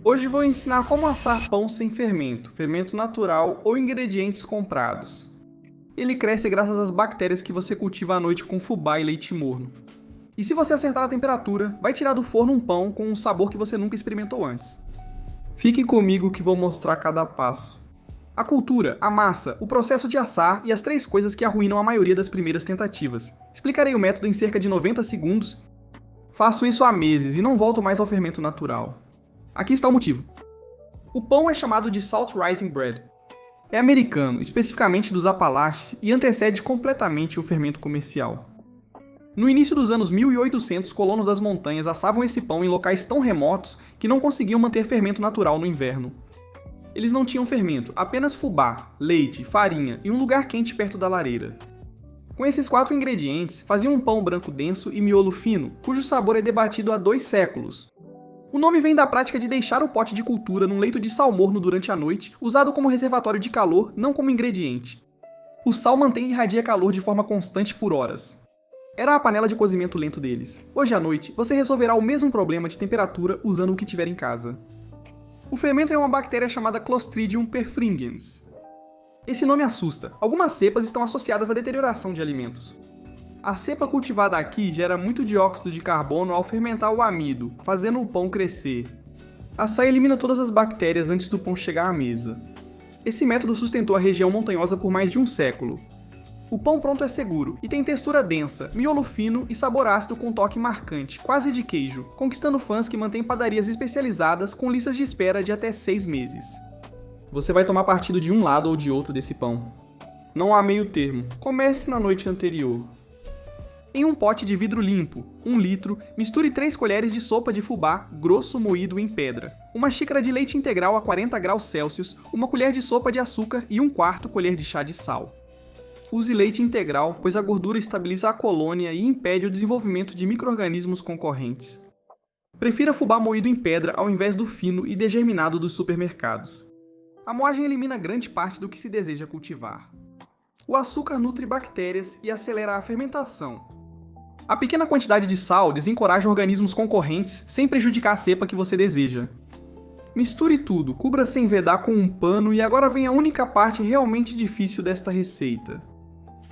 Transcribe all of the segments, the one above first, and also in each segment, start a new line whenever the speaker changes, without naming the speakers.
Hoje vou ensinar como assar pão sem fermento, fermento natural ou ingredientes comprados. Ele cresce graças às bactérias que você cultiva à noite com fubá e leite morno. E se você acertar a temperatura, vai tirar do forno um pão com um sabor que você nunca experimentou antes. Fique comigo que vou mostrar cada passo. A cultura, a massa, o processo de assar e as 3 coisas que arruinam a maioria das primeiras tentativas. Explicarei o método em cerca de 90 segundos. Faço isso há meses e não volto mais ao fermento natural. Aqui está o motivo. O pão é chamado de Salt Rising Bread. É americano, especificamente dos Apalaches, e antecede completamente o fermento comercial. No início dos anos 1800, colonos das montanhas assavam esse pão em locais tão remotos que não conseguiam manter fermento natural no inverno. Eles não tinham fermento, apenas fubá, leite, farinha e um lugar quente perto da lareira. Com esses 4 ingredientes, faziam um pão branco denso e miolo fino, cujo sabor é debatido há 2 séculos. O nome vem da prática de deixar o pote de cultura num leito de sal morno durante a noite, usado como reservatório de calor, não como ingrediente. O sal mantém e irradia calor de forma constante por horas. Era a panela de cozimento lento deles. Hoje à noite, você resolverá o mesmo problema de temperatura usando o que tiver em casa. O fermento é uma bactéria chamada Clostridium perfringens. Esse nome assusta. Algumas cepas estão associadas à deterioração de alimentos. A cepa cultivada aqui gera muito dióxido de carbono ao fermentar o amido, fazendo o pão crescer. A saia elimina todas as bactérias antes do pão chegar à mesa. Esse método sustentou a região montanhosa por mais de um século. O pão pronto é seguro e tem textura densa, miolo fino e sabor ácido com toque marcante, quase de queijo, conquistando fãs que mantêm padarias especializadas com listas de espera de até 6 meses. Você vai tomar partido de um lado ou de outro desse pão. Não há meio termo. Comece na noite anterior. Em um pote de vidro limpo, 1 litro, misture 3 colheres de sopa de fubá grosso moído em pedra, uma xícara de leite integral a 40 graus Celsius, uma colher de sopa de açúcar e 1/4 colher de chá de sal. Use leite integral, pois a gordura estabiliza a colônia e impede o desenvolvimento de micro-organismos concorrentes. Prefira fubá moído em pedra ao invés do fino e degerminado dos supermercados. A moagem elimina grande parte do que se deseja cultivar. O açúcar nutre bactérias e acelera a fermentação. A pequena quantidade de sal desencoraja organismos concorrentes sem prejudicar a cepa que você deseja. Misture tudo, cubra sem vedar com um pano e agora vem a única parte realmente difícil desta receita.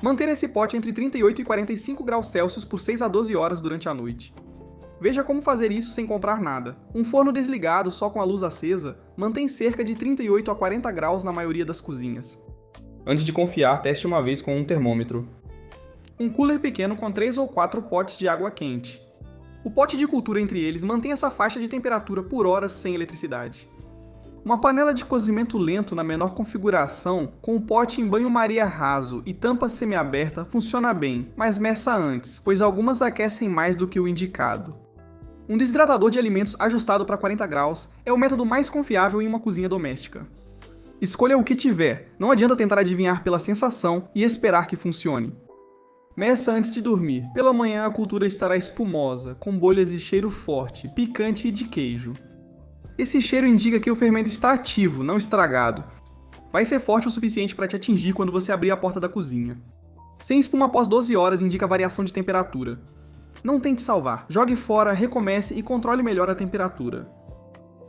Manter esse pote entre 38 e 45 graus Celsius por 6 a 12 horas durante a noite. Veja como fazer isso sem comprar nada. Um forno desligado só com a luz acesa mantém cerca de 38 a 40 graus na maioria das cozinhas. Antes de confiar, teste uma vez com um termômetro. Um cooler pequeno com 3 ou 4 potes de água quente. O pote de cultura entre eles mantém essa faixa de temperatura por horas sem eletricidade. Uma panela de cozimento lento na menor configuração, com o pote em banho-maria raso e tampa semiaberta, funciona bem, mas meça antes, pois algumas aquecem mais do que o indicado. Um desidratador de alimentos ajustado para 40 graus é o método mais confiável em uma cozinha doméstica. Escolha o que tiver, não adianta tentar adivinhar pela sensação e esperar que funcione. Meça antes de dormir. Pela manhã a cultura estará espumosa, com bolhas de cheiro forte, picante e de queijo. Esse cheiro indica que o fermento está ativo, não estragado. Vai ser forte o suficiente para te atingir quando você abrir a porta da cozinha. Sem espuma após 12 horas indica variação de temperatura. Não tente salvar, jogue fora, recomece e controle melhor a temperatura.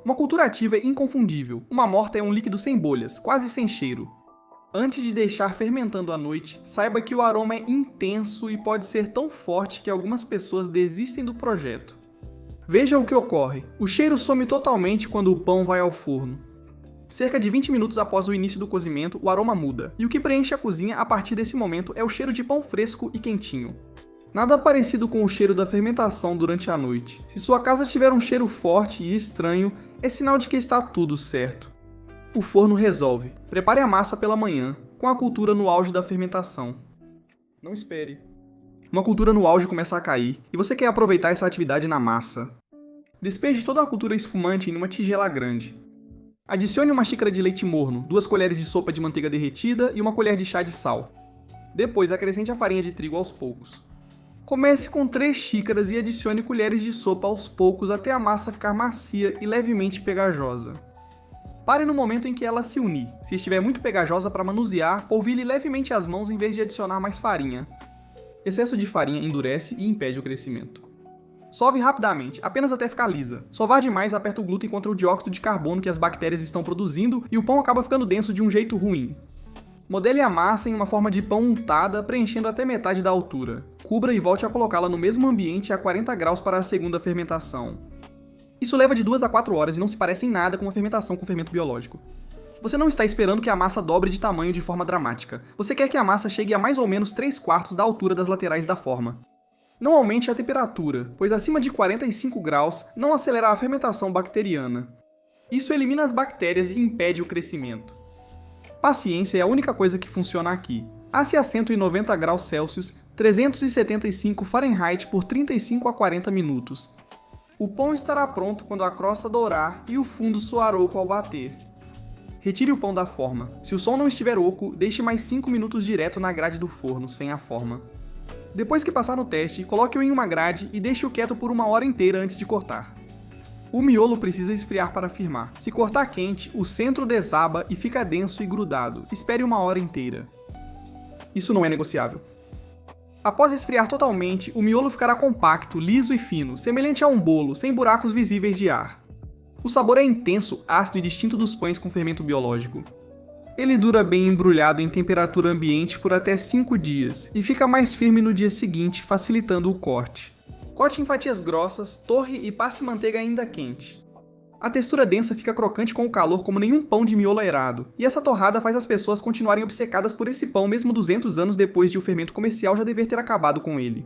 Uma cultura ativa é inconfundível. Uma morta é um líquido sem bolhas, quase sem cheiro. Antes de deixar fermentando à noite, saiba que o aroma é intenso e pode ser tão forte que algumas pessoas desistem do projeto. Veja o que ocorre. O cheiro some totalmente quando o pão vai ao forno. Cerca de 20 minutos após o início do cozimento, o aroma muda, e o que preenche a cozinha a partir desse momento é o cheiro de pão fresco e quentinho. Nada parecido com o cheiro da fermentação durante a noite. Se sua casa tiver um cheiro forte e estranho, é sinal de que está tudo certo. O forno resolve. Prepare a massa pela manhã, com a cultura no auge da fermentação. Não espere. Uma cultura no auge começa a cair, e você quer aproveitar essa atividade na massa. Despeje toda a cultura espumante em uma tigela grande. Adicione uma xícara de leite morno, 2 colheres de sopa de manteiga derretida e uma colher de chá de sal. Depois acrescente a farinha de trigo aos poucos. Comece com 3 xícaras e adicione colheres de sopa aos poucos até a massa ficar macia e levemente pegajosa. Pare no momento em que ela se unir. Se estiver muito pegajosa para manusear, polvilhe levemente as mãos em vez de adicionar mais farinha. Excesso de farinha endurece e impede o crescimento. Sove rapidamente, apenas até ficar lisa. Sovar demais aperta o glúten contra o dióxido de carbono que as bactérias estão produzindo e o pão acaba ficando denso de um jeito ruim. Modele a massa em uma forma de pão untada, preenchendo até metade da altura. Cubra e volte a colocá-la no mesmo ambiente a 40 graus para a segunda fermentação. Isso leva de 2 a 4 horas e não se parece em nada com uma fermentação com fermento biológico. Você não está esperando que a massa dobre de tamanho de forma dramática. Você quer que a massa chegue a mais ou menos 3/4 da altura das laterais da forma. Não aumente a temperatura, pois acima de 45 graus não acelera a fermentação bacteriana. Isso elimina as bactérias e impede o crescimento. Paciência é a única coisa que funciona aqui. Asse a 190 graus Celsius, 375 Fahrenheit por 35 a 40 minutos. O pão estará pronto quando a crosta dourar e o fundo soar oco ao bater. Retire o pão da forma. Se o som não estiver oco, deixe mais 5 minutos direto na grade do forno, sem a forma. Depois que passar no teste, coloque-o em uma grade e deixe-o quieto por 1 hora inteira antes de cortar. O miolo precisa esfriar para firmar. Se cortar quente, o centro desaba e fica denso e grudado. Espere 1 hora inteira. Isso não é negociável. Após esfriar totalmente, o miolo ficará compacto, liso e fino, semelhante a um bolo, sem buracos visíveis de ar. O sabor é intenso, ácido e distinto dos pães com fermento biológico. Ele dura bem embrulhado em temperatura ambiente por até 5 dias e fica mais firme no dia seguinte, facilitando o corte. Corte em fatias grossas, torre e passe manteiga ainda quente. A textura densa fica crocante com o calor como nenhum pão de miolo aerado, e essa torrada faz as pessoas continuarem obcecadas por esse pão mesmo 200 anos depois de o fermento comercial já dever ter acabado com ele.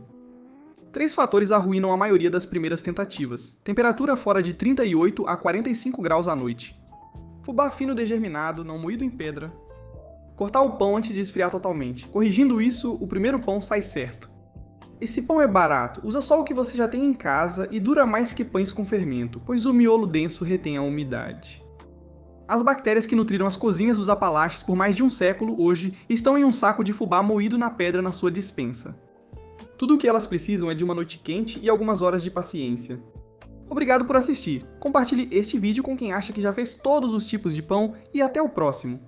3 fatores arruinam a maioria das primeiras tentativas: temperatura fora de 38 a 45 graus à noite, fubá fino degerminado, não moído em pedra, cortar o pão antes de esfriar totalmente. Corrigindo isso, o primeiro pão sai certo. Esse pão é barato, usa só o que você já tem em casa e dura mais que pães com fermento, pois o miolo denso retém a umidade. As bactérias que nutriram as cozinhas dos Apalaches por mais de um século hoje estão em um saco de fubá moído na pedra na sua despensa. Tudo o que elas precisam é de uma noite quente e algumas horas de paciência. Obrigado por assistir, compartilhe este vídeo com quem acha que já fez todos os tipos de pão e até o próximo!